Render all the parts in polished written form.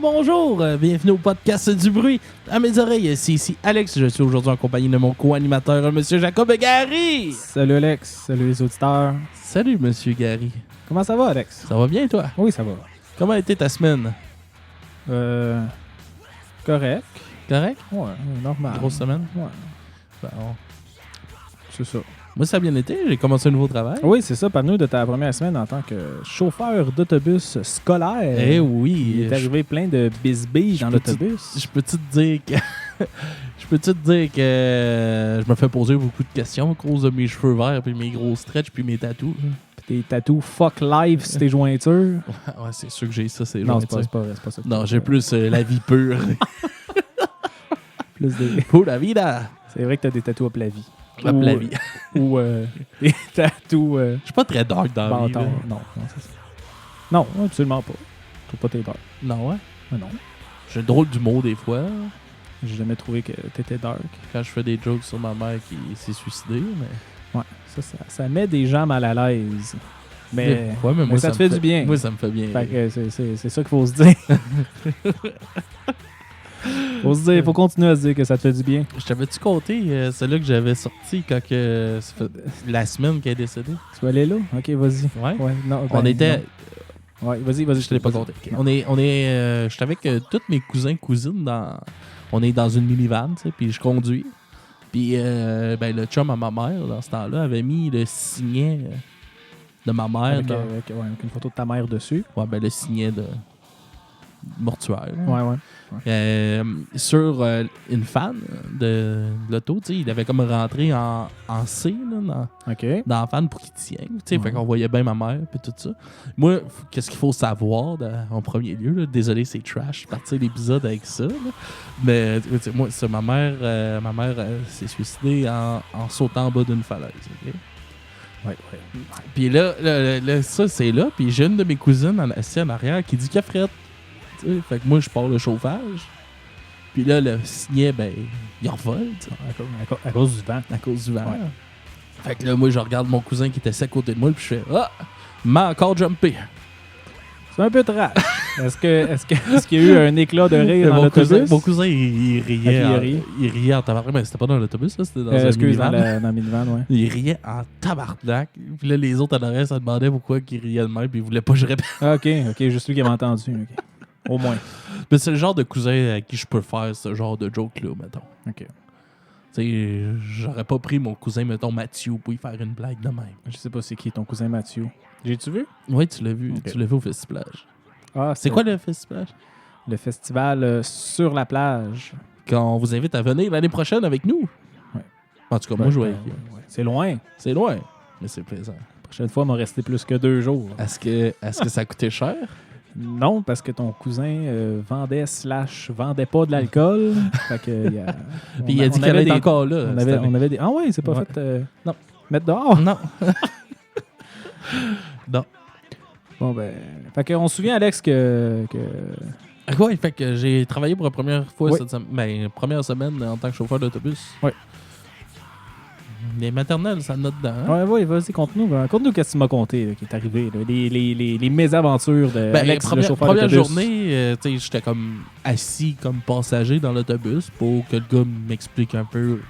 Bonjour. Bienvenue au podcast du bruit. À mes oreilles, c'est ici Alex. Je suis aujourd'hui en compagnie de mon co-animateur, Monsieur Jacob Gary. Salut Alex, salut les auditeurs. Salut Monsieur Gary. Comment ça va Alex? Ça va bien toi? Oui, ça va. Comment a été ta semaine? Correct. Correct? Ouais, normal. Grosse semaine? Ouais. Bon. C'est ça. Moi, ça a bien été. J'ai commencé un nouveau travail. Oui, c'est ça. Parle-nous de ta première semaine en tant que chauffeur d'autobus scolaire. Eh oui. Il est arrivé plein de bisbilles dans l'autobus. Je peux-tu te dire que... je me fais poser beaucoup de questions à cause de mes cheveux verts, puis mes gros stretch, puis mes tatous. Tes tatous fuck life sur tes jointures. Ouais, c'est sûr que j'ai ça, c'est Non, c'est pas ça. Non, j'ai plus la vie pure. Plus des... Pour la vida. C'est vrai que t'as des tatous à plat vie. La vie. Ou des tatous... Je suis pas très dark dans la vie. Non, c'est ça. Non, absolument pas. Je trouve pas tes dark. Non, ouais? Non. J'ai le drôle d'humour des fois. J'ai jamais trouvé que t'étais dark. Quand je fais des jokes sur ma mère qui s'est suicidée, mais... Ouais, ça met des gens mal à l'aise. Mais moi, ça te fait du bien. Moi, ça me fait bien. Fait que c'est ça qu'il faut se dire. Faut continuer à se dire que ça te fait du bien. Je t'avais-tu compté celle-là que j'avais sorti quand la semaine qu'elle est décédée? Tu vas aller là? Ok, vas-y. Ouais? Non, On était... Non. Ouais, vas-y. Je te l'ai pas compté. Okay. J'étais avec tous mes cousins, cousines on est dans une minivan, tu sais, puis je conduis. Puis le chum à ma mère, dans ce temps-là, avait mis le signet de ma mère. Avec une photo de ta mère dessus. Ouais, le signet de mortuaire. Ouais. Sur une fan de l'auto, tu sais, il avait comme rentré en C là, dans la fan pour qu'il tienne. Tu sais, fait qu'on voyait bien ma mère et tout ça. Moi, qu'est-ce qu'il faut savoir en premier lieu? Là, désolé, c'est trash, partir l'épisode avec ça. Là. Mais moi, c'est ma mère s'est suicidée en sautant en bas d'une falaise. Okay? Ouais. Puis là, ça, c'est là. Puis j'ai une de mes cousines assise en arrière qui dit qu'elle frette. Fait que moi, je pars le chauffage. Puis là, le signet, il envole. À cause du vent. À cause du vent. Ouais. Fait que là, moi, je regarde mon cousin qui était assis à côté de moi, puis je fais « Ah! M'a encore jumpé! » C'est un peu trash. Est-ce qu'il y a eu un éclat de rire dans l'autobus? Mon cousin, il riait. Il riait en tabarnak. Mais c'était pas dans l'autobus, là, c'était dans un minivan. Dans la minivan, ouais. Il riait en tabarnak. Puis là, les autres en arrière, ça demandait pourquoi il riait de même, puis il voulait pas que je répète. Ah, OK, juste lui qui avait entendu. Okay. Au moins. Mais c'est le genre de cousin à qui je peux faire ce genre de joke-là, mettons. OK. Tu sais, j'aurais pas pris mon cousin, mettons, Mathieu, pour y faire une blague de même. Je sais pas c'est qui ton cousin Mathieu. J'ai-tu vu? Oui, tu l'as vu. Okay. Tu l'as vu au Festiplage. Ah, c'est quoi le Festiplage? Le festival sur la plage. Quand on vous invite à venir l'année prochaine avec nous. Ouais. En tout cas, moi, je vais. C'est loin. C'est loin, mais c'est plaisant. La prochaine fois, il m'a resté plus que 2 jours. Est-ce que ça a coûté cher? Non, parce que ton cousin vendait pas de l'alcool. Fait que, puis il a dit qu'elle était encore là. On avait des... Ah ouais, c'est pas fait... Non. Mettre dehors? Non. Non. Bon, fait qu'on se souvient, Alex, que... Oui, fait que j'ai travaillé pour la première fois oui. cette semaine. Première semaine en tant que chauffeur d'autobus. Oui. Les maternelles, ça note dedans. Hein? Oui, vas-y, conte-nous qu'est-ce que tu m'as conté là, qui est arrivé. Là, les mésaventures de Alex, le chauffeur première d'autobus. journée, j'étais comme assis comme passager dans l'autobus pour que le gars m'explique un peu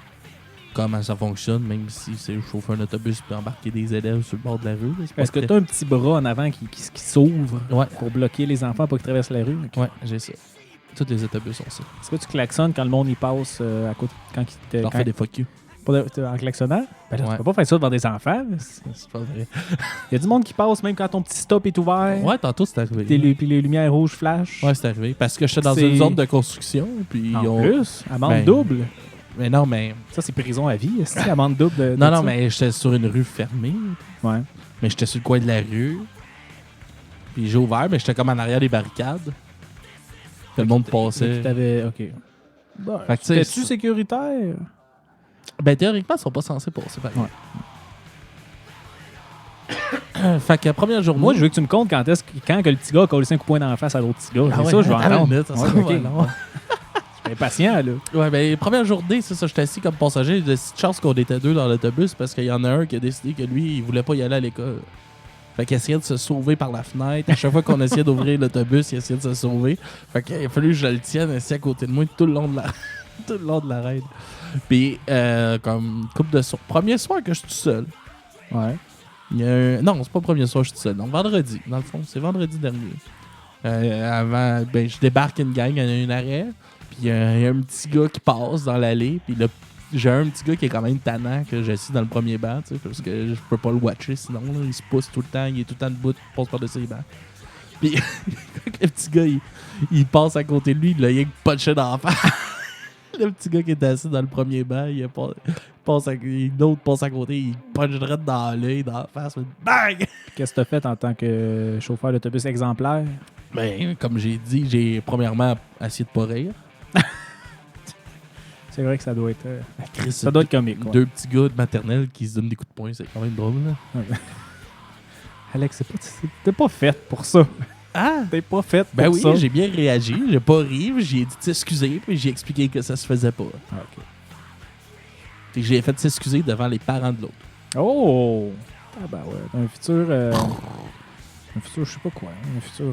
comment ça fonctionne, même si c'est le chauffeur d'autobus puis embarquer des élèves sur le bord de la rue. Est-ce que tu as un petit bras en avant qui s'ouvre ouais. pour bloquer les enfants pour qu'ils traversent la rue? Okay. Oui, j'ai ça. Tous les autobus ont ça. Est-ce que tu klaxonnes quand le monde y passe à côté? Je leur fais des fuck you. En klaxonnant? Ben là, tu peux pas faire ça devant des enfants. C'est pas vrai. Il y a du monde qui passe même quand ton petit stop est ouvert. Ouais, tantôt c'est arrivé. Puis les lumières rouges flashent. Ouais, c'est arrivé. Parce que j'étais dans une zone de construction. Puis en plus, amende double. Mais non, mais... Ça, c'est prison à vie. C'est amende double. Non, mais j'étais sur une rue fermée. Ouais. Mais j'étais sur le coin de la rue. Puis j'ai ouvert, mais j'étais comme en arrière des barricades. Le monde passait. OK. Bon, c'était-tu sécuritaire? Ben, théoriquement, ils sont pas censés passer. Ouais. Fait que la première journée... Moi, je veux que tu me comptes quand que le petit gars a collé 5 coups de poing dans la face à l'autre petit gars. C'est ça, je veux entendre. Je suis impatient, là. Ouais, ben, première journée, c'est ça, j'étais assis comme passager. De cette chance qu'on était 2 dans l'autobus parce qu'il y en a un qui a décidé que lui, il voulait pas y aller à l'école. Fait qu'il essayait de se sauver par la fenêtre. À chaque fois qu'on essayait d'ouvrir l'autobus, il essayait de se sauver. Fait qu'il a fallu que je le tienne assis à côté de moi tout le long de la raid. Puis, comme couple de soirs. Premier soir que je suis tout seul. Ouais. Non, c'est pas le premier soir que je suis tout seul. Donc, vendredi, dans le fond, c'est vendredi dernier. Avant, ben, je débarque une gang, il y en a une arrêt. Puis, il y a un petit gars qui passe dans l'allée. Puis, j'ai un petit gars qui est quand même tannant que j'assis dans le premier banc, tu sais, parce que je peux pas le watcher sinon. Là, il se pousse tout le temps, il est tout le temps debout, il passe par-dessus les bancs. Puis, le petit gars, il passe à côté de lui, il a rien que punché dans la face. Le petit gars qui était assis dans le premier banc, l'autre passe à côté, il punch direct dans l'œil, dans la face, bang! Qu'est-ce que tu as fait en tant que chauffeur d'autobus exemplaire? Ben, comme j'ai dit, j'ai premièrement essayé de pas rire. C'est vrai que ça doit être ça doit être comique. Ouais. 2 petits gars de maternelle qui se donnent des coups de poing, c'est quand même drôle. Là. Ouais. Alex, t'es pas faite pour ça. Ah! T'es pas faite pour ça. Ben oui, j'ai bien réagi, j'ai pas ri, j'ai dit s'excuser, puis j'ai expliqué que ça se faisait pas. Ah, OK. Puis j'ai fait s'excuser devant les parents de l'autre. Oh! Ah ben ouais, un futur, je sais pas quoi, un futur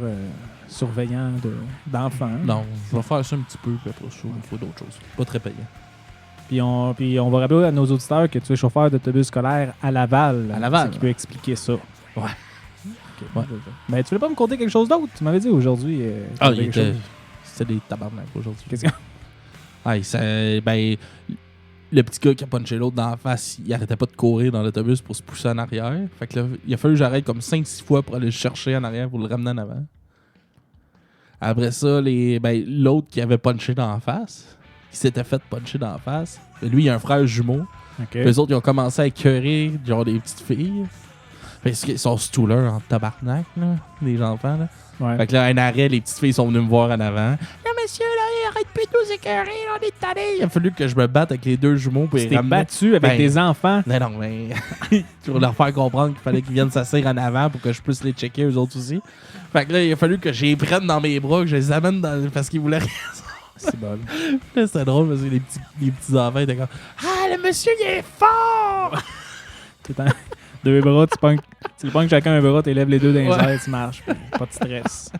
surveillant d'enfants. Non, je vais faire ça un petit peu, puis après ça, il faut d'autres choses. Pas très payant. Puis on va rappeler à nos auditeurs que tu es chauffeur d'autobus scolaire à Laval. À Laval. Ce qui peut expliquer ça. Ouais. Okay. Ouais. Mais tu voulais pas me conter quelque chose d'autre? Tu m'avais dit aujourd'hui. C'était des tabarnak aujourd'hui. Qu'est-ce que... Ben, le petit gars qui a punché l'autre dans la face, il arrêtait pas de courir dans l'autobus pour se pousser en arrière. Fait que là, il a fallu que j'arrête comme 5-6 fois pour aller le chercher en arrière pour le ramener en avant. Après ça, l'autre qui avait punché dans la face, qui s'était fait puncher dans la face, lui, il a un frère jumeau. Okay. Les autres, ils ont commencé à écœurer genre des petites filles. Parce qu'ils sont stoolers en tabarnak, là, les enfants. Là. Ouais. Fait que là, un arrêt, les petites filles sont venues me voir en avant. Non, monsieur, là, arrête plus de nous écœurer, on est tannés. Il a fallu que je me batte avec les 2 jumeaux pour les ramener. Battu avec des enfants? Non, mais pour leur faire comprendre qu'il fallait qu'ils viennent s'asseoir en avant pour que je puisse les checker, eux autres aussi. Fait que là, il a fallu que je les prenne dans mes bras, que je les amène parce qu'ils voulaient rien. C'est bon. Là, c'était drôle parce que les petits enfants étaient comme « Ah, le monsieur, il est fort! » Tout le temps. 2 bras, tu le pognes chacun un bras, tu élèves les 2 dans les airs, tu marches. Pas de stress.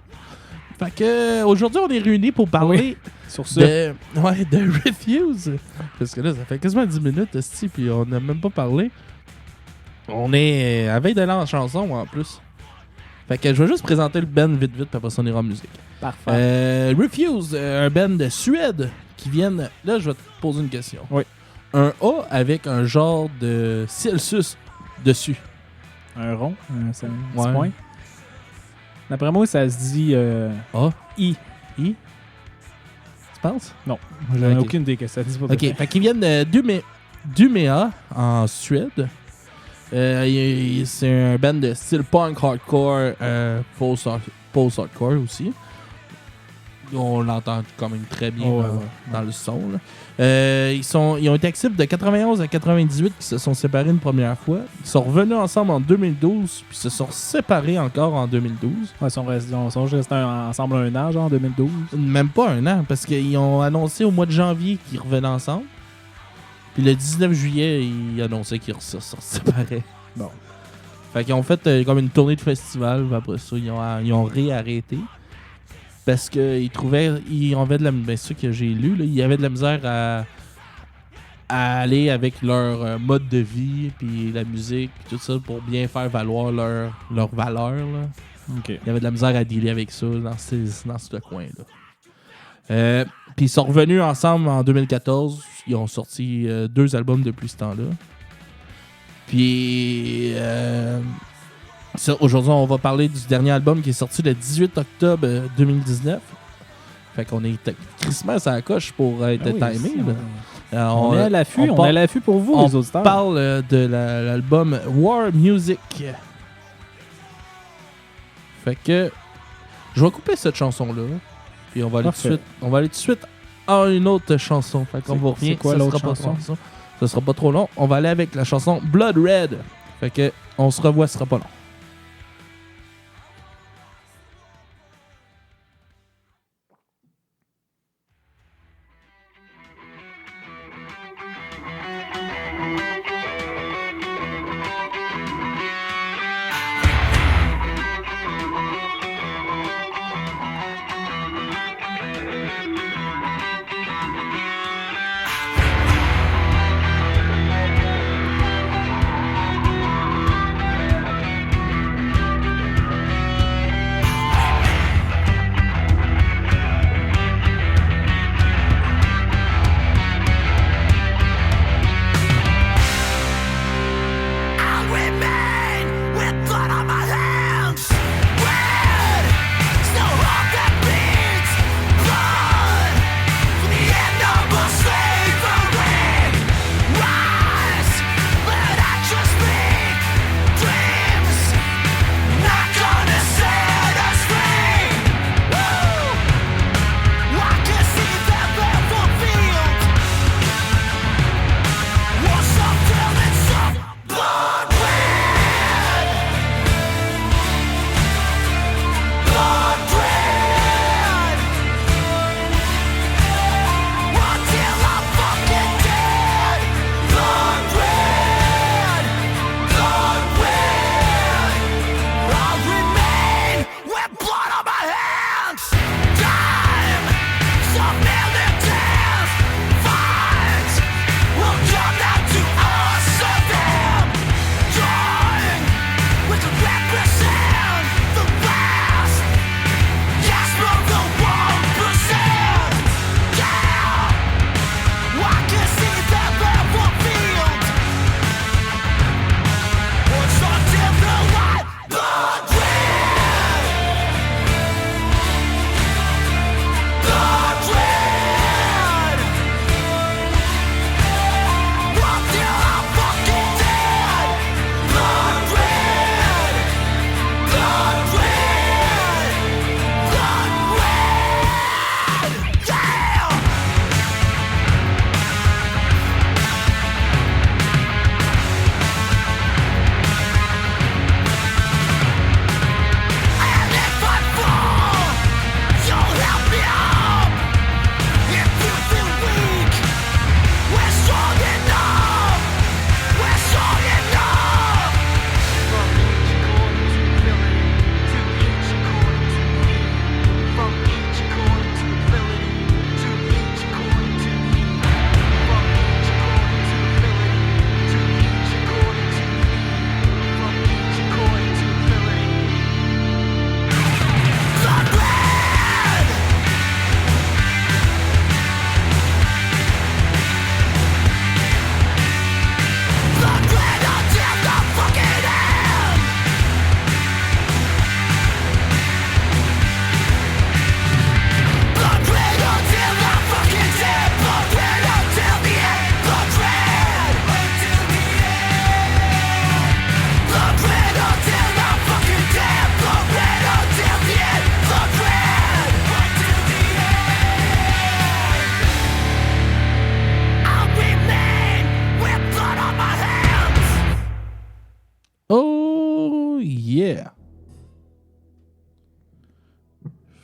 Fait que aujourd'hui, on est réunis pour parler sur ça. de Refuse. Parce que là, ça fait quasiment 10 minutes, puis on n'a même pas parlé. On est à veille de l'an en chanson, en plus. Fait que je vais juste présenter le band vite, puis après ça, on ira en musique. Parfait. Refuse, un band de Suède qui viennent... Là, je vais te poser une question. Oui. Un A avec un genre de Celsius dessus. Un rond, c'est un petit point. D'après moi, ça se dit A. I. I? Tu penses? Non. J'en ai aucune idée que ça dit pas. OK. Fait qu'ils viennent de Duméa, en Suède. C'est un band de style punk hardcore, post-hardcore aussi. On l'entend quand même très bien dans le son. Là. Ils ont été actifs de 91 à 98, qui se sont séparés une première fois. Ils sont revenus ensemble en 2012, puis se sont séparés encore en 2012. Ouais, ils sont restés ensemble un an, genre en 2012. Même pas un an, parce qu'ils ont annoncé au mois de janvier qu'ils revenaient ensemble. Puis le 19 juillet, ils annonçaient qu'ils se séparaient. Bon. Fait qu'ils ont fait comme une tournée de festival. Après ça, ils ont réarrêté. Parce qu'ils trouvaient... Ils avaient de la... Ben, c'est ça que j'ai lu. Là, ils avaient de la misère à aller avec leur mode de vie, puis la musique, puis tout ça, pour bien faire valoir leur valeur. Là. Okay. Ils avaient de la misère à dealer avec ça dans ce coin-là. Puis ils sont revenus ensemble en 2014. Ils ont sorti 2 albums depuis ce temps-là. Puis aujourd'hui, on va parler du dernier album qui est sorti le 18 octobre 2019. Fait qu'on est crissement à la coche pour être timé. On est à l'affût. On est à l'affût pour vous, les auditeurs. On parle de l'album War Music. Fait que je vais couper cette chanson-là. Puis on va aller tout de suite à une autre chanson. Fait qu'on vous revient. Quoi l'autre chanson? Ça sera pas trop long. On va aller avec la chanson Blood Red. Fait que on se revoit, ce sera pas long.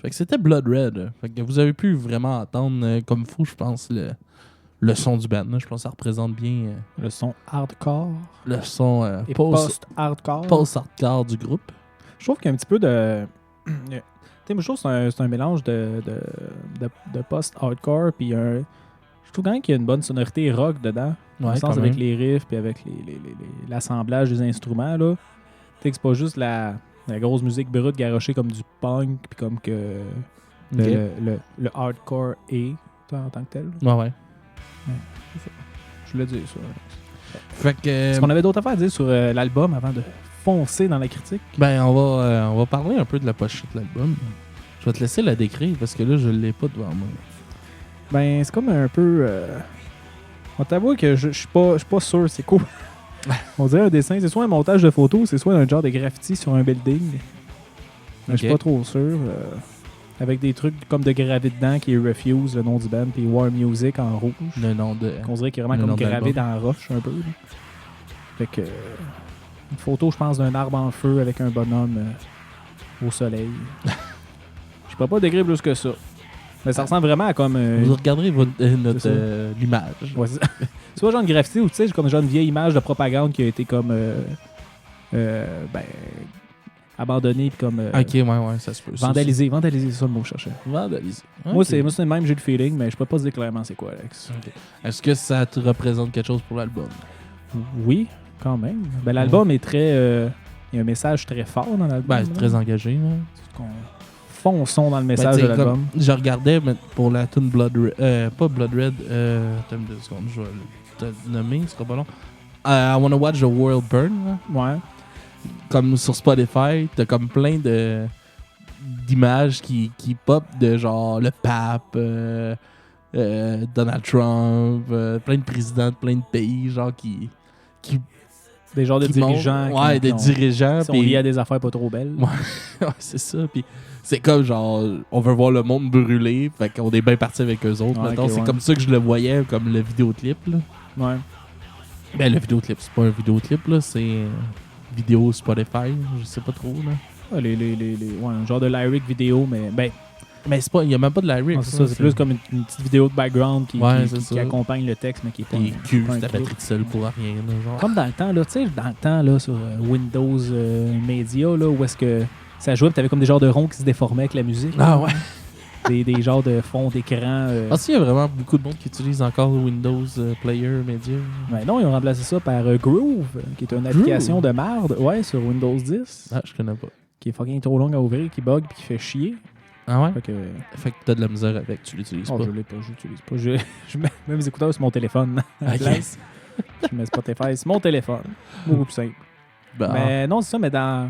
Fait que c'était Blood Red. Fait que vous avez pu vraiment entendre comme fou, je pense, le son du band. Je pense que ça représente bien... le son hardcore. Le son post-hardcore. Post-hardcore du groupe. Je trouve qu'il y a un petit peu de... je trouve que c'est un mélange de post-hardcore puis je trouve quand même qu'il y a une bonne sonorité rock dedans. Dans le sens avec les riffs puis avec l'assemblage des instruments. Là. C'est pas juste la grosse musique brute garochée comme du punk puis comme que le hardcore est en tant que tel. Ouais. Je voulais dire ça. Fait que... Est-ce qu'on avait d'autres affaires à dire sur l'album avant de foncer dans la critique? Ben, on va parler un peu de la pochette de l'album. Je vais te laisser la décrire parce que là, je l'ai pas devant moi. Ben, c'est comme un peu... on t'avoue que je suis pas sûr c'est quoi. On dirait un dessin, c'est soit un montage de photos, c'est soit un genre de graffiti sur un building. Mais je suis pas trop sûr. Avec des trucs comme de gravé dedans qui est Refuse, le nom du band, puis War Music en rouge. Le nom de. On dirait qu'il est vraiment comme gravé dans la roche un peu. Là. Fait que. Une photo, je pense, d'un arbre en feu avec un bonhomme au soleil. Je pourrais pas décrire plus que ça. Mais ça ressemble vraiment à comme. Vous regarderez l'image. Ouais, c'est pas genre de graffiti ou tu sais, comme genre une vieille image de propagande qui a été comme. Abandonné puis comme ok, ouais, ça se peut. Vandalisé, c'est ça le mot que je cherchais. Vandalisé. Okay. Moi, c'est le même, j'ai le feeling, mais je peux pas dire clairement c'est quoi, Alex. Okay. Est-ce que ça te représente quelque chose pour l'album? Oui, quand même. Ben, l'album est très... il y a un message très fort dans l'album. Ben, c'est très engagé. Là. Fond son dans le message de l'album. Je regardais pour la tune Blood Red... pas Blood Red, attends 2 secondes, je vais te nommer, ce sera pas long. I Wanna Watch the World Burn. Là. Ouais. Comme sur Spotify, t'as comme plein d'images qui pop de genre le pape, Donald Trump, plein de présidents de plein de pays, genre qui des genres de dirigeants. Ouais, des dirigeants. Qui sont liés à des affaires pas trop belles. Ouais, c'est ça. Puis c'est comme genre, on veut voir le monde brûler, fait qu'on est bien parti avec eux autres. Ouais, okay, c'est comme ça que je le voyais, comme le vidéoclip. Là. Ouais. Ben, le vidéoclip, c'est pas un vidéoclip, là, c'est vidéo Spotify, je sais pas trop. Là. Ouais, un genre de lyric vidéo, mais c'est pas, il y a même pas de lyric. C'est plus comme une petite vidéo de background qui accompagne le texte, mais qui est pas un ta batterie de seul pour rien. Là, genre. Comme dans le temps, là, tu sais, là, sur Windows Media, là, où est-ce que ça jouait, t'avais comme des genres de ronds qui se déformaient avec la musique. Ah ouais. Des genres de fonds d'écran. Si, il y a vraiment beaucoup de monde qui utilise encore Windows Player Media. Ben non, ils ont remplacé ça par Groove, qui est une application de merde, ouais, sur Windows 10. Ah, je connais pas. Qui est fucking trop longue à ouvrir, qui bug, puis qui fait chier. Ah ouais? Fait que t'as de la misère avec, tu l'utilises pas. Je l'ai pas, j'utilise pas. Je mets mes écouteurs sur mon téléphone. Yes. Je mets Spotify sur mon téléphone. Beaucoup plus simple. Ben, mais non, c'est ça, mais dans...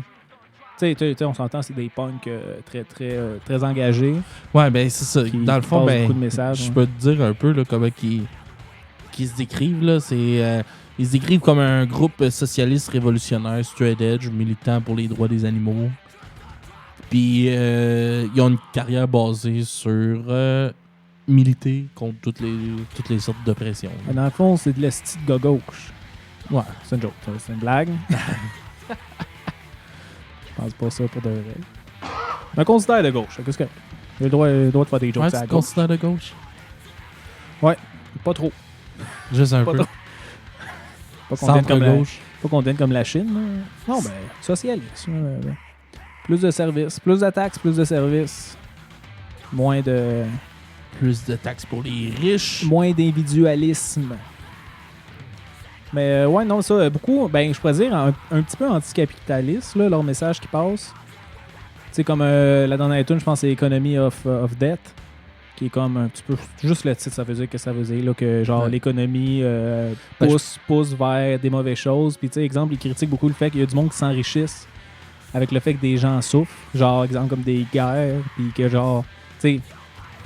Tu sais, on s'entend, c'est des punks très engagés. Ouais, ben c'est ça. Dans le fond, beaucoup de messages, je peux te dire un peu là, comment ils se décrivent. Là, ils se décrivent comme un groupe socialiste révolutionnaire, straight edge, militant pour les droits des animaux. Puis ils ont une carrière basée sur militer contre toutes les sortes d'oppression. Dans le fond, c'est de l'esti de gauche. Ouais, c'est une joke. C'est une blague. Je pense pas ça pour de vrai. Mais considère de gauche. Qu'est-ce que j'ai le droit de faire des jokes à la gauche. Considère de gauche? Ouais, pas trop. Juste un peu. Pas qu'on devienne comme la Chine. Là. Non, ben, socialiste. Plus de services. Plus de taxes, plus de services. Moins de... Plus de taxes pour les riches. Moins d'individualisme. Mais ouais, non, ça, beaucoup, ben je pourrais dire un petit peu anticapitaliste, là, leur message qui passe. Tu sais, comme la dernière tune, je pense, c'est Economy of Debt, qui est comme un petit peu, juste le titre, ça veut dire que ça veut dire, là, que genre l'économie pousse vers des mauvaises choses. Puis tu sais, exemple, ils critiquent beaucoup le fait qu'il y a du monde qui s'enrichisse avec le fait que des gens souffrent. Genre, exemple, comme des guerres, puis que genre, tu sais,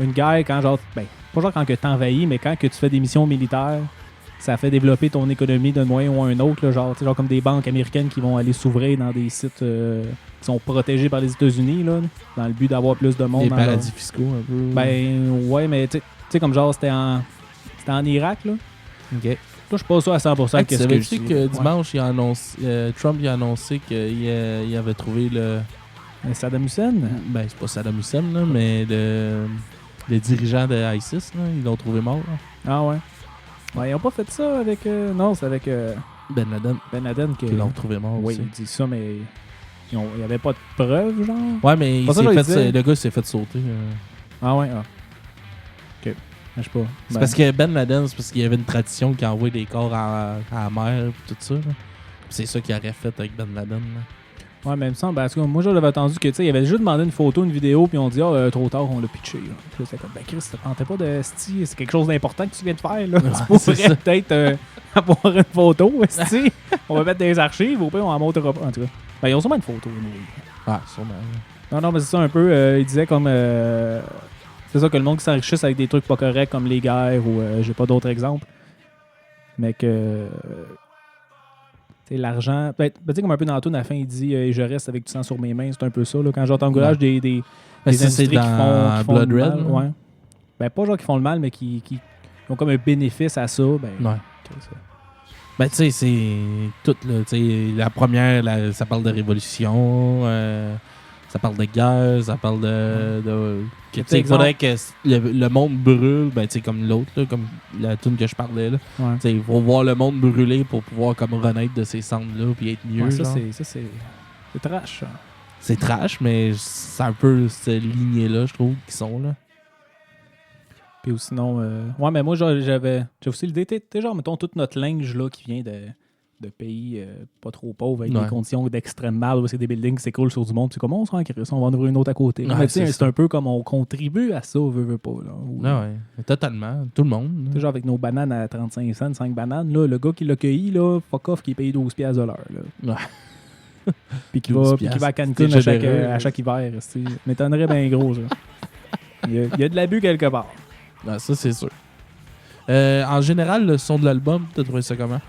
une guerre, quand genre, ben, pas genre quand que t'envahis, mais quand que tu fais des missions militaires, ça fait développer ton économie d'un moyen ou un autre, là, genre comme des banques américaines qui vont aller s'ouvrir dans des sites qui sont protégés par les États-Unis, là, dans le but d'avoir plus de monde. Des paradis fiscaux, un peu. Ben, ouais, mais tu sais, comme genre, c'était en Irak, là. OK. Là, je suis pas sûr à 100% qu'est-ce que je dis. Que dimanche, Trump a annoncé qu'il avait trouvé le... Saddam Hussein? Ben, c'est pas Saddam Hussein, là, mais le dirigeant de ISIS, là, ils l'ont trouvé mort. Là. Ah ouais? Ouais, ils n'ont pas fait ça avec... non, c'est avec... Ben Laden. Ben Laden qu'ils l'ont trouvé mort oui, aussi. Oui, il dit ça, mais il n'y avait pas de preuves, genre? Ouais, mais le gars s'est fait sauter. Ah ouais? Ah. OK. Je sais pas. C'est parce que Ben Laden, c'est parce qu'il y avait une tradition qui envoyait des corps à la mer et tout ça. Là. C'est ça qu'il aurait fait avec Ben Laden. Là. Ouais, mais il me semble, parce que moi, j'avais entendu que, tu sais, il avait juste demandé une photo, une vidéo, puis on dit, trop tard, on l'a pitché. Là. Puis c'était comme, ben Chris, ça tentait pas de sti, c'est quelque chose d'important que tu viens de faire, là. Ouais, tu pourrais peut-être avoir une photo, sti. On va mettre des archives, au pire, on en montrera pas. En tout cas, ben, ils ont sûrement une photo, nous. Ah, sûrement. Non, mais c'est ça un peu, il disait comme, c'est ça que le monde qui s'enrichisse avec des trucs pas corrects, comme les guerres, ou j'ai pas d'autres exemples. Mais que... l'argent. Tu sais, comme un peu dans la tune, à la fin, il dit je reste avec du sang sur mes mains. C'est un peu ça. Là, quand j'entends le goulage des industries qui font Blood le Red. mal. Ouais. Ben, pas genre qui font le mal, mais qui ont comme un bénéfice à ça. Ben, ouais. Ben, tu sais, c'est tout. Là, la première, ça parle de révolution. Ça parle de guerre, ça parle de il faudrait que le monde brûle, ben, comme l'autre, là, comme la tune que je parlais. Là. Ouais. Il faut voir le monde brûler pour pouvoir comme renaître de ces cendres-là puis être mieux. Ouais, ça, c'est trash. Ça. C'est trash, mais c'est un peu cette lignée-là, je trouve, qui sont là. Puis sinon, ouais, mais moi, j'avais aussi l'idée, t'es genre, mettons, tout notre linge là, qui vient de pays pas trop pauvres avec des conditions d'extrême mal, c'est des buildings qui s'écroulent sur du monde. Tu sais, comment on s'en crisse, on va en ouvrir une autre à côté. Ouais, mais c'est un peu comme on contribue à ça, veut pas. Là, ouais, totalement. Tout le monde. Genre avec nos bananes à 35 cents, 5 bananes, là, le gars qui l'a cueilli, là, fuck off, qui paye 12$ de l'heure. Là. Puis qui va à Cancun à chaque hiver. M'étonnerait bien gros, ça. Il y a de l'abus quelque part. Ouais, ça, c'est sûr. En général, le son de l'album, t'as trouvé ça comment?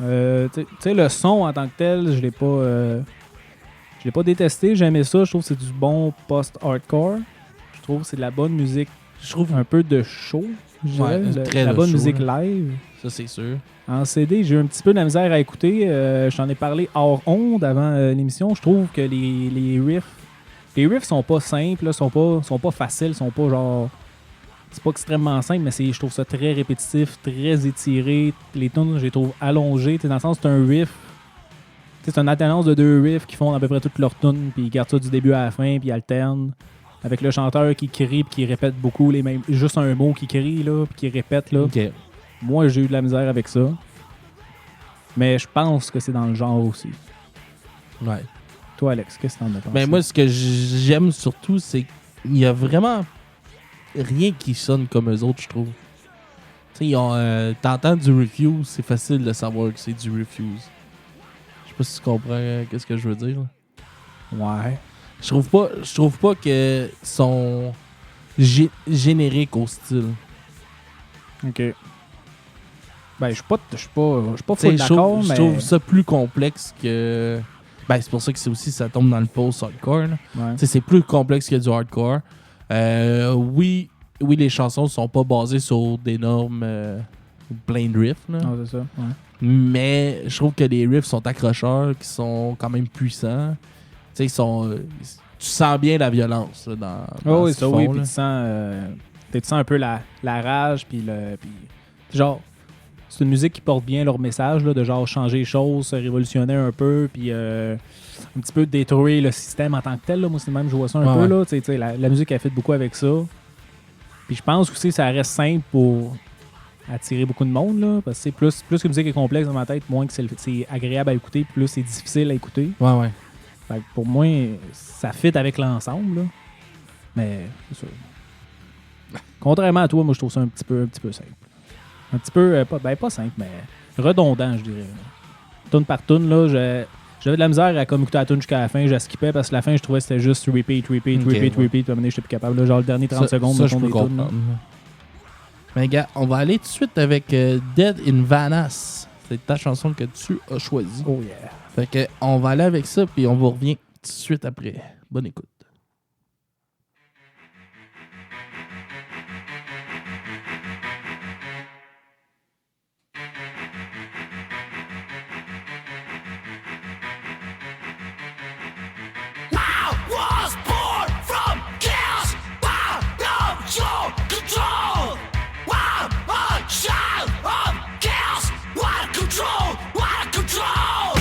Tu sais, le son en tant que tel, je l'ai pas détesté. J'aimais ça. Je trouve que c'est du bon post-hardcore. Je trouve que c'est de la bonne musique. Je trouve un peu de show. La bonne musique live. Ça, c'est sûr. En CD, j'ai eu un petit peu de la misère à écouter. Je t'en ai parlé hors onde avant l'émission. Je trouve que les riffs sont pas simples, là, sont pas faciles, sont pas genre... C'est pas extrêmement simple, mais je trouve ça très répétitif, très étiré. Les tunes, je les trouve allongées. Dans le sens, c'est un riff. C'est une alternance de 2 riffs qui font à peu près toutes leurs tunes, puis ils gardent ça du début à la fin, puis ils alternent. Avec le chanteur qui crie, puis qui répète beaucoup les mêmes. Juste un mot qui crie, là, puis qui répète, là. Okay. Moi, j'ai eu de la misère avec ça. Mais je pense que c'est dans le genre aussi. Ouais. Toi, Alex, qu'est-ce que t'en as pensé? Ben, moi, ce que j'aime surtout, c'est qu'il y a vraiment rien qui sonne comme eux autres, je trouve. Tu sais, t'entends du Refuse, c'est facile de savoir que c'est du Refuse. Je sais pas si tu comprends qu'est-ce que je veux dire. Là. Ouais. Je trouve pas que sont génériques au style. OK. Ben, je suis pas full d'accord, mais... Je trouve ça plus complexe que... Ben, c'est pour ça que ça tombe dans le post-hardcore. Ouais. C'est plus complexe que du hardcore. Oui, les chansons sont pas basées sur d'énormes plein de riffs. Là. Oh, c'est ça, ouais. Mais je trouve que les riffs sont accrocheurs, qui sont quand même puissants. Tu sens bien la violence là, dans oui, ce fond, oui, puis tu sens un peu la rage, puis genre, c'est une musique qui porte bien leur message, là, de genre changer les choses, se révolutionner un peu, puis un petit peu détruire le système en tant que tel. Là. Moi, c'est même, je vois ça un peu. Là, la musique a fait beaucoup avec ça. Puis je pense aussi que ça reste simple pour attirer beaucoup de monde. Là, parce que plus que la musique est complexe dans ma tête, moins que c'est agréable à écouter, plus c'est difficile à écouter. Ouais. Fait que pour moi, ça fit avec l'ensemble. Là. Mais c'est sûr. Contrairement à toi, moi, je trouve ça un petit peu simple. Un petit peu, pas simple, mais redondant, je dirais. Tune par tune, là, j'avais de la misère à comme écouter la tune jusqu'à la fin, je skippais parce que la fin, je trouvais que c'était juste repeat. Puis à un moment donné, j'étais plus capable. Là, genre le dernier 30 secondes, ça je peux comprendre. Mais gars, on va aller tout de suite avec Dead in Vanass. C'est ta chanson que tu as choisie. Oh yeah. Fait que on va aller avec ça, puis on vous revient tout de suite après. Bonne écoute. Control!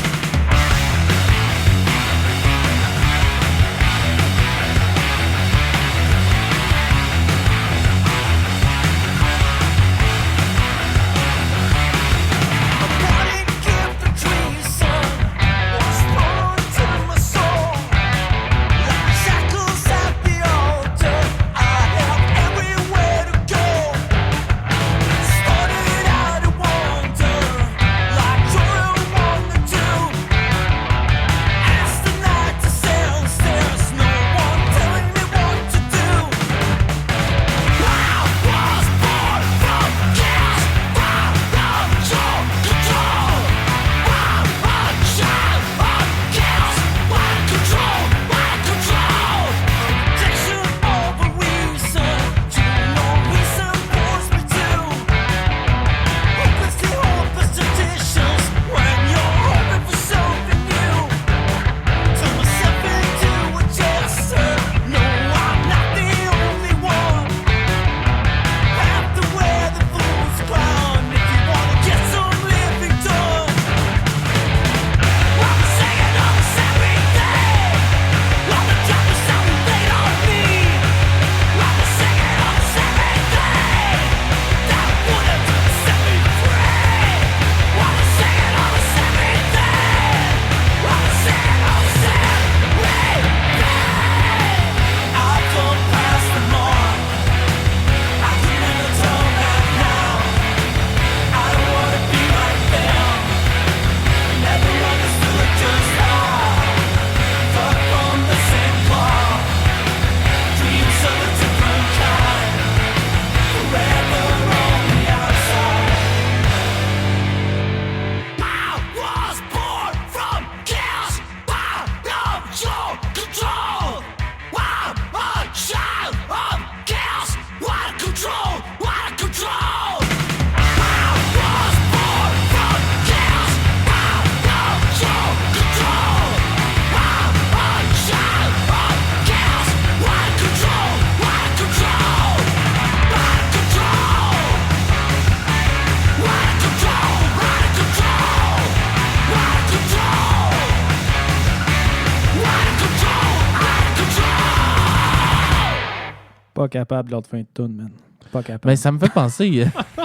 Pas capable de l'autre fin de tune, man. Pas capable. Mais ça me fait penser... non,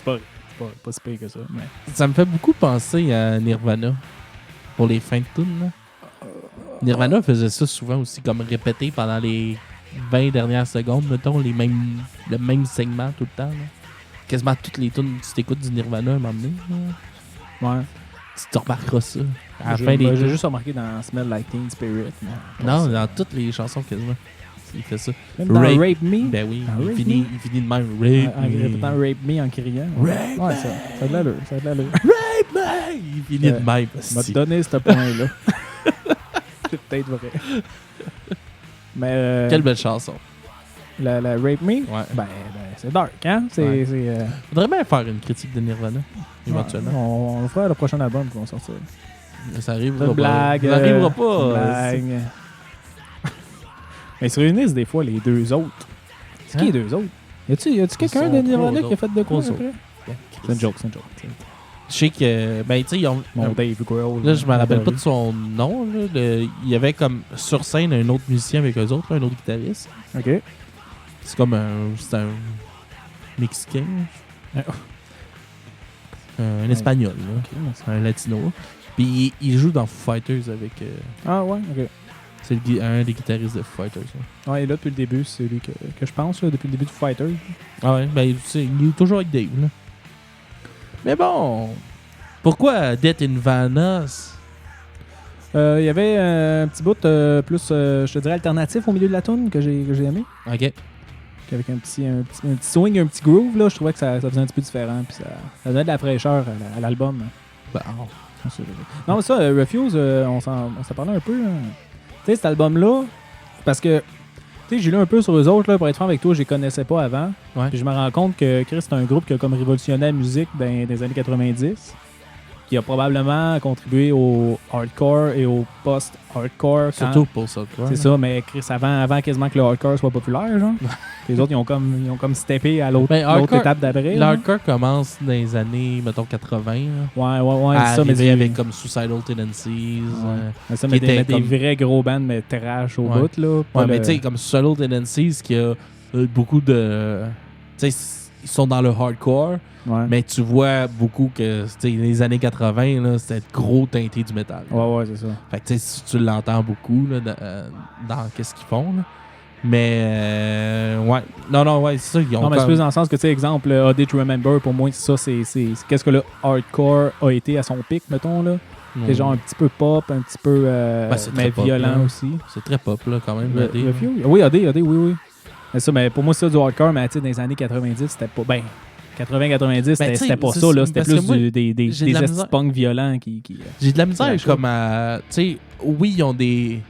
c'est pas si pire que ça. Mais... Ça me fait beaucoup penser à Nirvana. Pour les fins de tune. Nirvana faisait ça souvent aussi, comme répéter pendant les 20 dernières secondes, mettons, le même segment tout le temps. Là. Quasiment toutes les tunes, tu t'écoutes du Nirvana à un moment donné. Là. Ouais. Tu remarqueras ça. À la J'ai fin des j'ai juste remarqué dans Smell Like Teen Spirit. Non, dans toutes les chansons quasiment. Il fait ça. Même dans Rape Me? Ben oui, il finit de même. Rape en répétant Rape Me en criant. Rape ouais, ça a de l'allure. Rape Me! Il finit de même. Il m'a donné ce point-là. C'est peut-être vrai. Mais, quelle belle chanson. La Rape Me? Ouais. Ben, c'est dark, hein? Faudrait bien faire une critique de Nirvana, éventuellement. Ouais, on le fera le prochain album qu'on va sortir. Ça arrivera pas. Blague, ça arrivera pas. Blague. Mais ils se réunissent des fois, les deux autres. C'est qui les deux autres? Y a-tu quelqu'un de Nirvana qui a fait de quoi après? C'est une joke. Je sais que, ben, tu sais, ils ont. Mon Dave Grohl. Là, je me rappelle pas de son nom. Là, il y avait comme sur scène un autre musicien avec eux autres, un autre guitariste. Ok. C'est comme c'est un Mexicain. Un Espagnol, là. Okay, un Latino. Puis il joue dans Foo Fighters avec. Ah ouais, ok. C'est un des guitaristes de Foo Fighters. Ouais. Ouais, et là, depuis le début, c'est lui que je pense, là, depuis le début de Foo Fighters. Ah ouais, ben, il est toujours avec Dave, là. Mais bon, pourquoi Death in Vanos? Il y avait un petit bout plus, je te dirais, alternatif au milieu de la tune que j'ai aimé. Ok. Avec un petit swing, un petit groove, là, je trouvais que ça faisait un petit peu différent. Puis ça donnait de la fraîcheur à l'album. Bon. Non, mais ça, Refuse, on s'en parlait un peu. Tu sais, cet album-là, parce que tu sais, j'ai lu un peu sur eux autres, là, pour être franc avec toi, je les connaissais pas avant. Ouais. Puis je me rends compte que Chris, c'est un groupe qui a comme révolutionné la musique dans des années 90, qui a probablement contribué au hardcore et au post-hardcore. Surtout post-hardcore. C'est ça, mais Chris, avant quasiment que le hardcore soit populaire, genre. Les autres, ils ont comme steppé à l'autre étape d'après. Le hardcore commence dans les années, mettons, 80. Là. Ouais, c'est ça. Mais avec comme Suicidal Tendencies. Mais ça, mais des vrais gros bands, mais trash au bout, là. Ouais, mais tu sais, comme Suicidal Tendencies, qui a beaucoup de... Tu sais, ils sont dans le hardcore, mais tu vois beaucoup que les années 80, là, c'était gros teinté du métal. Ouais, c'est ça. Fait que tu sais, tu l'entends beaucoup là, dans qu'est-ce qu'ils font. Là. Mais, ouais. Non, ouais, c'est ça. Ils ont non, mais c'est plus dans le sens que, tu sais, exemple, A Day to Remember, pour moi, ça, c'est qu'est-ce que le hardcore a été à son pic, mettons, là. C'est genre un petit peu pop, un petit peu mais violent pop, aussi. C'est très pop, là, quand même. Oui, AD, oui. Mais ça, mais pour moi, c'est ça du hardcore, mais tu sais, dans les années 90, c'était pas... Ben, 80-90, c'était pas ça, là. C'était plus des punk violents qui... J'ai de la misère comme à... Tu sais, oui, ils ont des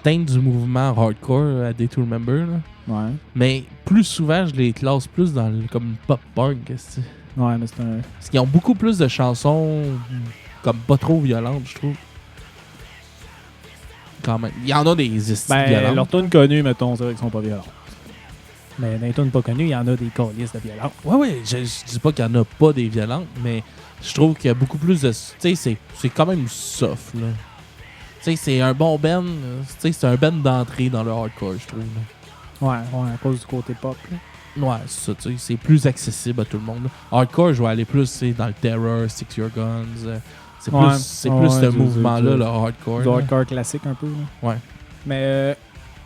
teintes du mouvement hardcore à Day to Remember, là. Ouais. Mais plus souvent, je les classe plus dans comme pop-punk, qu'est-ce que c'est. Ouais, mais c'est un... Parce qu'ils ont beaucoup plus de chansons comme pas trop violentes, je trouve. Quand même. Il y en a des violentes. Leurs tunes connues, mettons, c'est vrai qu'ils sont pas violentes. Mais dans les tunes pas connues, il y en a des calices de violentes. Ouais, je dis pas qu'il y en a pas des violentes, mais je trouve qu'il y a beaucoup plus de... Tu sais, c'est quand même soft, là. Tu sais, c'est un bon band. Tu sais, c'est un band d'entrée dans le hardcore, je trouve. Là. Ouais, à cause du côté pop, là. Ouais, c'est ça, tu sais, c'est plus accessible à tout le monde. Hardcore, je vais aller plus dans le Terror, Stick Your Guns. C'est plus ce mouvement-là, le hardcore. Du hardcore classique un peu. Là. Ouais. Mais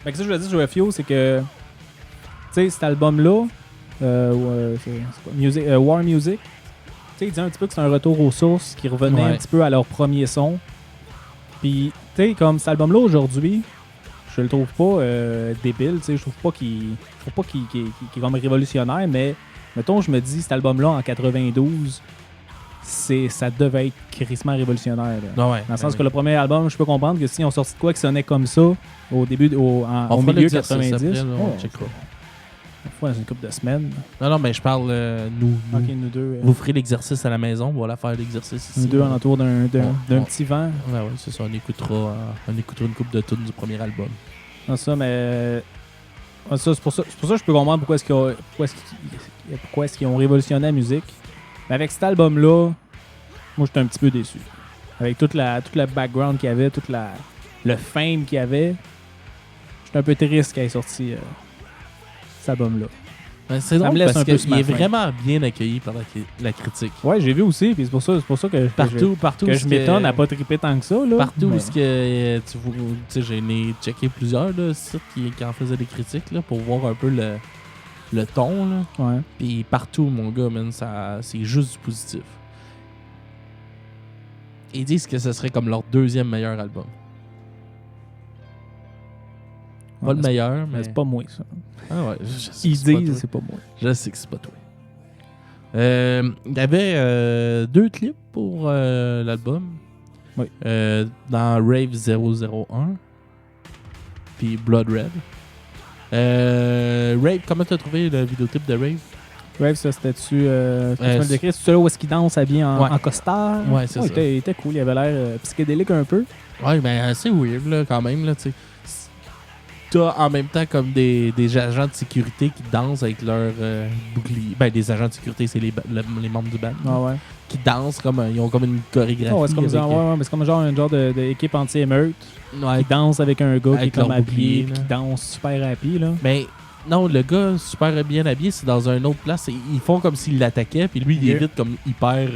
ça, je veux dire sur Refuse, c'est que, tu sais, cet album-là, War Music, tu sais, il dit un petit peu que c'est un retour aux sources, qui revenait un petit peu à leur premier son. Puis, tu sais, comme cet album-là aujourd'hui, je le trouve pas débile, tu sais, je trouve pas qu'il est comme révolutionnaire, mais mettons, je me dis, cet album-là, en 92, ça devait être crissement révolutionnaire. Dans le sens que le premier album, je peux comprendre que si on sortit de quoi qui sonnait comme ça, au début, au milieu 90, après, là, on checkera. Dans une couple de semaines. Non, mais je parle, nous nous deux. Vous ferez l'exercice à la maison, on va la faire l'exercice ici. Nous deux en entour d'un petit vent. Ouais, c'est ça, on écoutera une couple de tunes du premier album. Non, ça, mais... c'est pour ça que je peux comprendre pourquoi est-ce qu'ils ont révolutionné la musique. Mais avec cet album-là, moi, j'étais un petit peu déçu. Avec toute la background qu'il y avait, le fame qu'il y avait, j'étais un peu triste qu'elle est sortie cet album-là. C'est drôle parce qu'il est vraiment bien accueilli par la critique. Ouais, j'ai vu aussi, puis c'est pour ça que je m'étonne à pas triper tant que ça. Là. Partout où tu sais, j'ai checké plusieurs là, sites qui en faisaient des critiques là, pour voir un peu le ton. Là. Ouais. Puis partout, mon gars, man, c'est juste du positif. Ils disent que ce serait comme leur deuxième meilleur album. Pas le meilleur, mais... c'est pas moi, ça. Ah ouais, ils disent, c'est pas moi. Je sais que c'est pas toi. Il y avait 2 clips pour l'album. Oui. Dans Rave 001 puis Blood Red. Rave, comment t'as trouvé le vidéoclip de Rave? Rave, ça, c'était-tu... tu me le décris, c'est celui où est-ce qu'il danse habillé en costard? Ouais, c'est ça. Il était cool, il avait l'air psychédélique un peu. Ouais, ben assez weird, là, quand même, là, tu sais. T'as en même temps comme des agents de sécurité qui dansent avec leur bouclier. Ben, des agents de sécurité, c'est les membres du band. Ah ouais. Qui dansent comme... ils ont comme une chorégraphie. Ouais, c'est comme mais c'est comme un genre d'équipe anti-émeute. Ouais. Qui danse avec un gars avec qui est comme habillé, bouclier, qui danse super happy, là. Mais non, le gars super bien habillé, c'est dans une autre place. Ils font comme s'il l'attaquait, puis lui, il est vite comme hyper...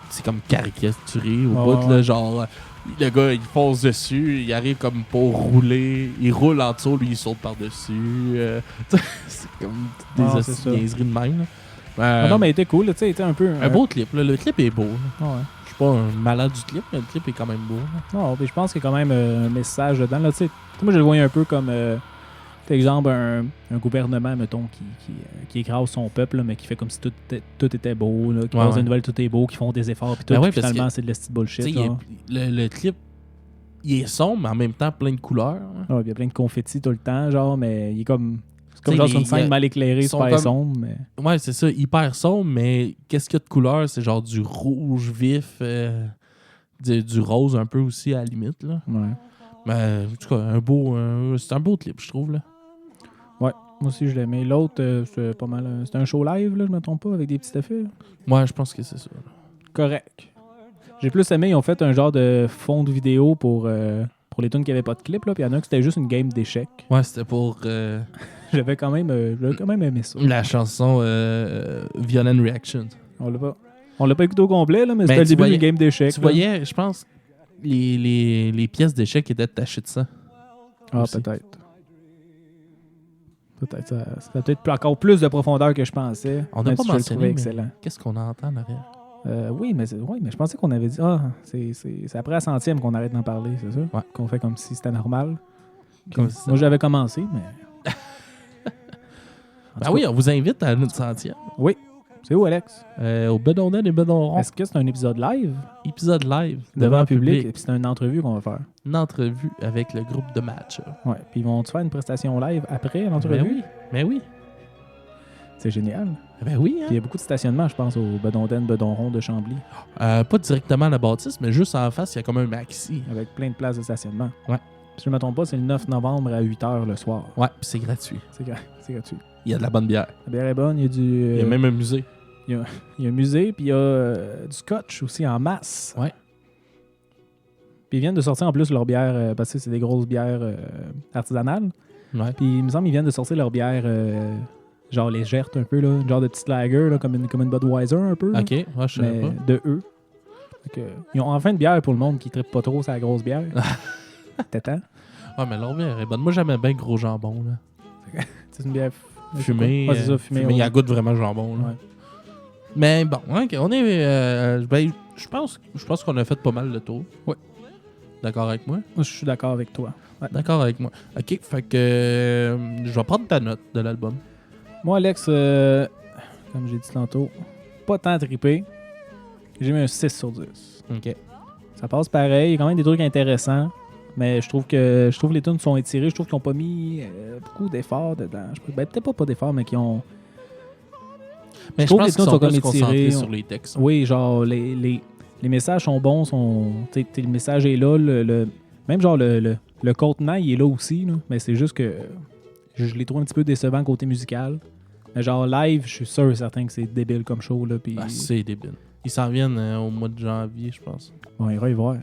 c'est comme caricaturé au bout, là, genre... Le gars, il fonce dessus, il arrive comme pour rouler, il roule en dessous, lui, il saute par-dessus. C'est comme des niaiseries de même. Non, mais il était cool, tu sais, il était un peu... Un beau clip, là. Le clip est beau. Ouais. Je suis pas un malade du clip, mais le clip est quand même beau. Non, mais je pense qu'il y a quand même un message dedans, là, tu sais. Moi, je le voyais un peu comme... par exemple, un gouvernement, mettons, qui écrase son peuple, là, mais qui fait comme si tout était beau, là, qui passe des nouvelles, tout est beau, qui font des efforts, puis tout, puis finalement, c'est de la petite bullshit. Le clip, il est sombre, mais en même temps plein de couleurs. Ouais, il y a plein de confettis tout le temps, genre, mais il est comme... C'est comme genre sur une scène mal éclairée, super sombre. Mais... Ouais, c'est ça, hyper sombre, mais qu'est-ce qu'il y a de couleur? C'est genre du rouge vif, du rose un peu aussi, à la limite, là. Ouais. Mais, en tout cas, c'est un beau clip, je trouve, là. Ouais, moi aussi je l'aimais. L'autre, c'est pas mal. C'était un show live, là, je me trompe pas, avec des petits effets. Ouais, je pense que c'est ça. Correct. J'ai plus aimé, ils ont fait un genre de fond de vidéo pour les tunes qui n'avaient pas de clip, là, puis il y en a un qui c'était juste une game d'échecs. Ouais, c'était pour... J'avais quand même aimé ça. La chanson Violent Reaction. On l'a pas écouté au complet, là, mais c'était le début d'une game d'échecs. Tu voyais, je pense, les pièces d'échecs étaient tachées de sang. Ah, aussi. Peut-être. Ça a peut-être encore plus de profondeur que je pensais. On n'a pas mentionné, excellent. Qu'est-ce qu'on entend derrière? Oui, mais je pensais qu'on avait dit c'est après la 100e qu'on arrête d'en parler, c'est ça? Ouais. Qu'on fait comme si c'était normal. Moi, j'avais commencé, mais... Ben oui, on vous invite à notre 100e. Oui. C'est où, Alex? Au Bedonnet et Bedonron. Est-ce que c'est un épisode live? Épisode live. Devant le public. Et puis c'est une entrevue qu'on va faire. Une entrevue avec le groupe de match. Ouais. Puis ils vont-tu faire une prestation live après l'entrevue? Ben oui. C'est génial. Ben oui. Hein? Puis il y a beaucoup de stationnement, je pense, au Bedonron de Chambly. Pas directement à la bâtisse, mais juste en face, il y a comme un maxi. Avec plein de places de stationnement. Ouais. Si je ne me trompe pas, c'est le 9 novembre à 8h le soir. Ouais, puis c'est gratuit. C'est gratuit. Il y a de la bonne bière. La bière est bonne, il y a du... il y a même un musée. Il y a un musée, puis il y a du scotch aussi en masse. Ouais. Puis ils viennent de sortir en plus leur bière, parce que c'est des grosses bières artisanales. Ouais. Puis il me semble qu'ils viennent de sortir leur bière genre légère un peu, là, genre de petite lager, là, comme une Budweiser un peu. OK, ouais, je savais pas. De eux. Ils ont enfin une bière pour le monde qui ne trippe pas trop sur la grosse bière. T'étends? Ouais, mais leur bière est bonne. Moi, j'aimais bien gros jambon. Là. C'est une bière fumée. Ouais, c'est ça, fumée. Il y a goût de vraiment jambon. Là. Ouais. Mais bon, okay, on est. Je pense qu'on a fait pas mal le tour. Ouais. D'accord avec moi? Moi, je suis d'accord avec toi. Ouais. D'accord avec moi. OK, fait que je vais prendre ta note de l'album. Moi, Alex, comme j'ai dit tantôt, pas tant trippé. J'ai mis un 6 sur 10. OK. Ça passe pareil. Il y a quand même des trucs intéressants. Mais je trouve que les tunes sont étirées. Je trouve qu'ils n'ont pas mis beaucoup d'efforts dedans. Peut-être pas d'efforts, mais qui ont... Mais je pense qu'ils sont plus concentrés sur les textes. Oui, genre, les messages sont bons. Le message est là. Même genre, le contenant, il est là aussi. Là, mais c'est juste que je les trouve un petit peu décevants côté musical. Mais genre, live, je suis sûr et certain que c'est débile comme show. Là, pis... c'est débile. Ils s'en viennent au mois de janvier, je pense. On ira y voir.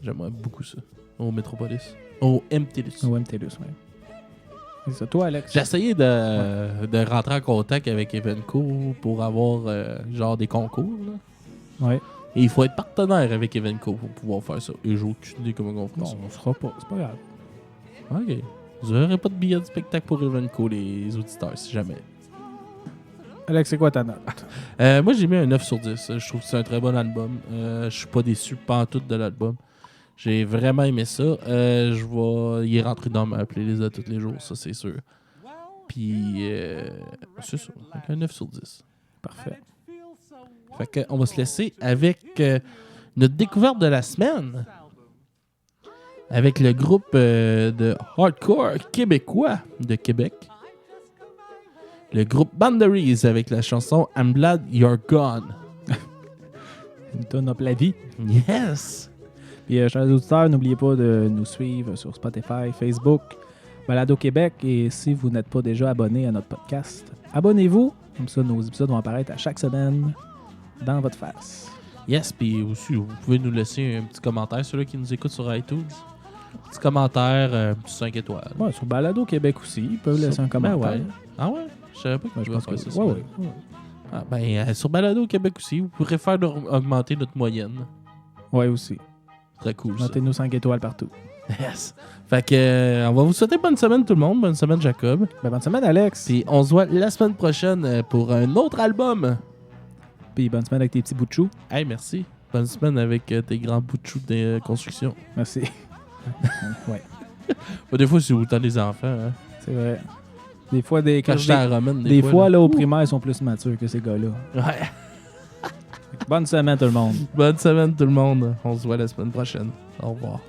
J'aimerais beaucoup ça. Au Metropolis. Au MTLUS. Au MTLUS, oui. C'est toi, Alex. J'ai essayé de rentrer en contact avec Evenco pour avoir genre des concours. Là. Ouais. Et il faut être partenaire avec Evenco pour pouvoir faire ça. Et j'ai aucune idée comment on fait ça. Non, on sera pas. C'est pas grave. OK. Vous n'aurez pas de billet de spectacle pour Evenco, les auditeurs, si jamais. Alex, c'est quoi ta note? Moi, j'ai mis un 9 sur 10. Je trouve que c'est un très bon album. Je suis pas déçu pantoute de l'album. J'ai vraiment aimé ça. Il est rentré dans ma playlist de tous les jours, ça, c'est sûr. Puis, c'est ça. Donc, un 9 sur 10. Parfait. Fait que, on va se laisser avec notre découverte de la semaine. Avec le groupe de hardcore québécois de Québec. Le groupe Boundaries avec la chanson I'm Glad You're Gone. Une tonne up la vie. Yes! Puis, chers auditeurs, n'oubliez pas de nous suivre sur Spotify, Facebook, Balado Québec. Et si vous n'êtes pas déjà abonné à notre podcast, abonnez-vous. Comme ça, nos épisodes vont apparaître à chaque semaine dans votre face. Yes, puis aussi, vous pouvez nous laisser un petit commentaire, ceux-là qui nous écoutent sur iTunes. Un petit commentaire, un petit 5 étoiles. Ouais, sur Balado Québec aussi, ils peuvent laisser un commentaire. Ben ouais. Ah ouais? Je savais pas que je pense faire que ça. Ouais. Ah, ben, sur Balado Québec aussi, vous pourrez faire augmenter notre moyenne. Ouais, aussi. Très cool. Notez-nous 5 étoiles partout. Yes. Fait que, on va vous souhaiter bonne semaine tout le monde. Bonne semaine, Jacob. Ben, bonne semaine, Alex. Puis on se voit la semaine prochaine pour un autre album. Puis bonne semaine avec tes petits bouts de chou. Hey, merci. Bonne semaine avec tes grands bouts de chou de construction. Merci. Ouais. Des fois, c'est autant des enfants. Hein. C'est vrai. Des fois, quand j'étais à Romaine, des fois là, au primaire, ils sont plus matures que ces gars-là. Ouais. Bonne semaine, tout le monde. Bonne semaine, tout le monde. On se voit la semaine prochaine. Au revoir.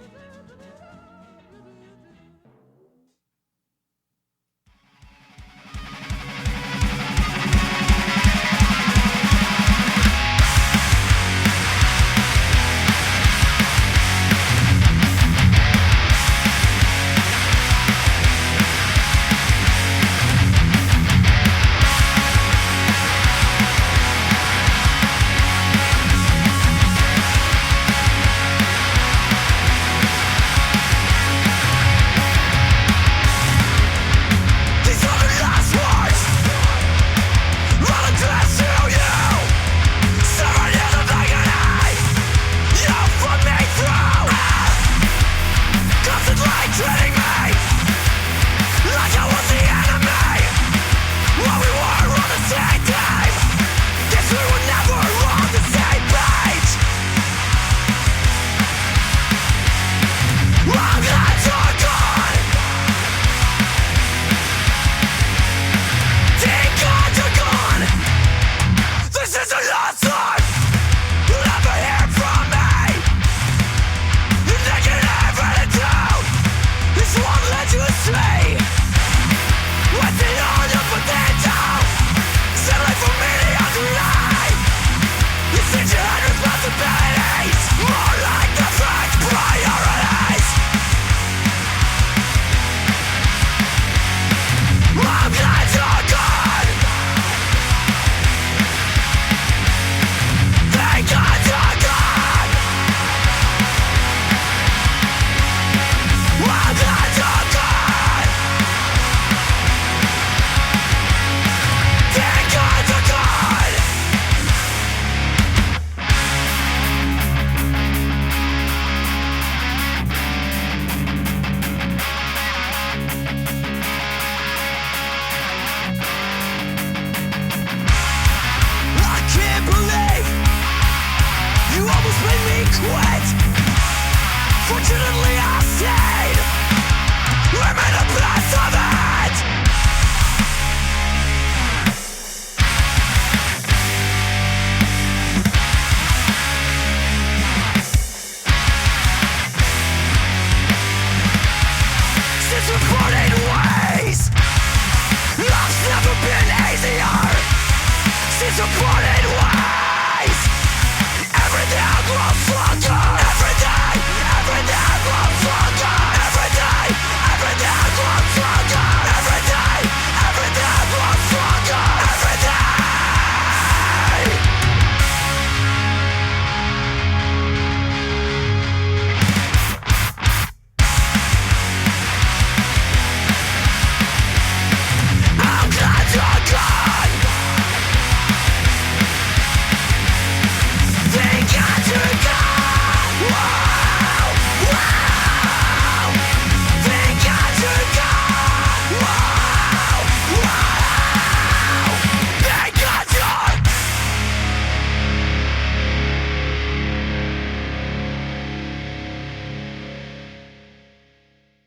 Fortunately I stayed. I'm in a place of